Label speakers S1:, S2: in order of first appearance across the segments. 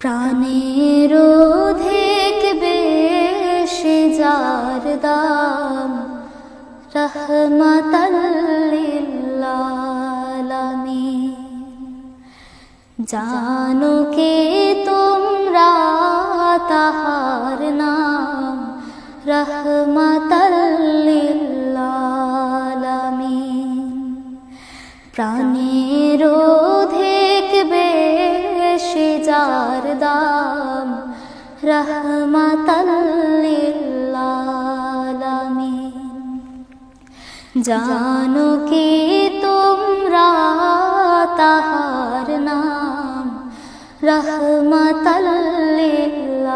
S1: প্রাণের অধিক বেশি যার দাম রহমাতাল লিল আলামিন। জানো কে তোমরা তাহার নাম রহমাতাল লিল আলামিন। প্রাণের অধিক বেশি যার দাম রহমাতাল লিল আলামিন। জানো কি তোমরা তাহার নাম রহমাতাল লিল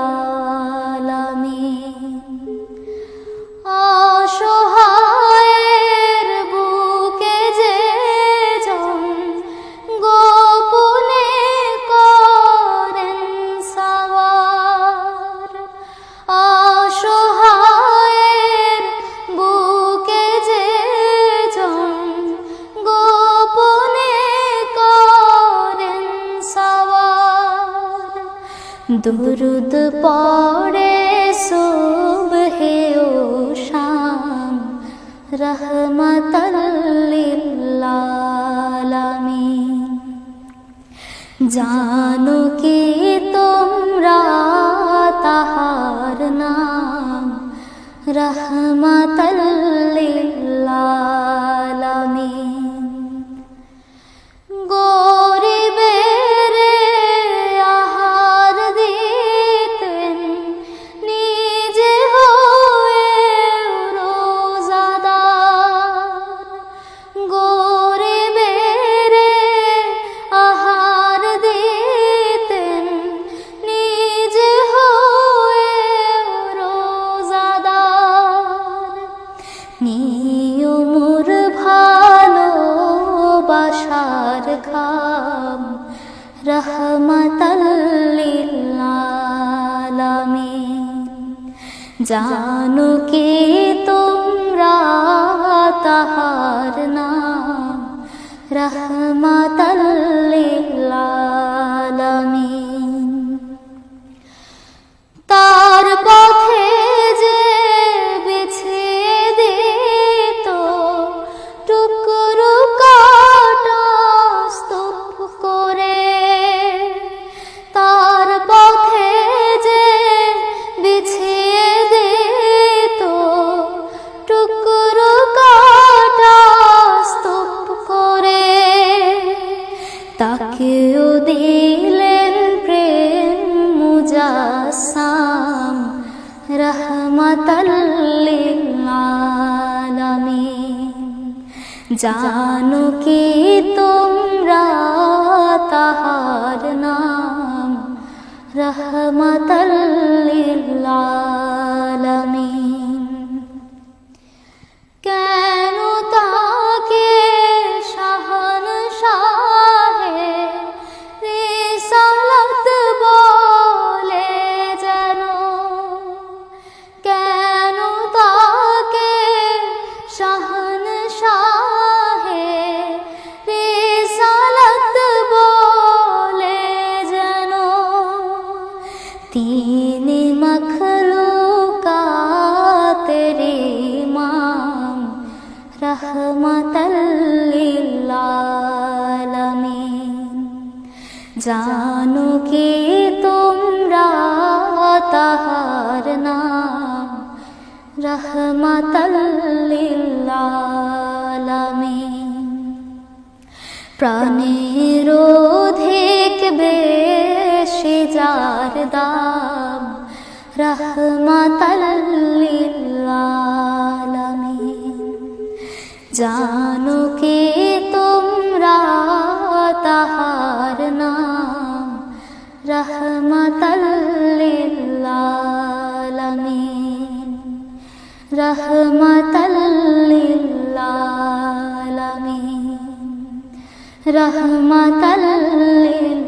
S1: আলামিন। অসহায়ের বুকে যে জন গোপনে করেন সওয়ার, অসহায়ের বুকে যে জন গোপনে করেন সওয়ার। দুরুদ পড়ে সুবহে ও শাম রহমাতাল লিল আলামিন। জানো কি তোমরা তাহার নাম রহমাতাল লিল আলামিন। গরিবের আহার দিতেন নিজে হয়ে রোজাদার। গরিবের আহার দিতেন নিজে হয়ে রোজাদার। নিয়মুর ভালোবাসার খাম রহমাতাল লিল আলামিন। জানো কি তোমরা তাহার নাম রহমাতাল লিল আলামিন। তার পথে যে বিছিয়ে দিত টুকরো কাটা স্তূপ করে, তার পথে যে বিছিয়ে দিত টুকরো কাটা স্তূপ করে, তাকেও দিলেন প্রেম মুজাসসাম রহমাতাল লিল আলামিন। জানো কি তোমরা তাহার নাম রহমাতাল লিল আলামিন। কেন তাকে শাহনশাহে রিসালাত বলে যেন, কেন তাকে শাহনশাহে রিসালাত বলে যেন। তিনি মখলুকাতের ইমাম রহমাতাল লিল আলামিন। জানো কি তোমরা তাহার নাম রহমাতাল লিল আলামিন। প্রাণের অধিক বেশি যার দাম রহমাতাল লিল আলামিন। জানো কি তোমরা তাহার নাম রহমাতাল লিল আলামিন। রহমাতাল লিল আলামিন। রহমাতাল লিল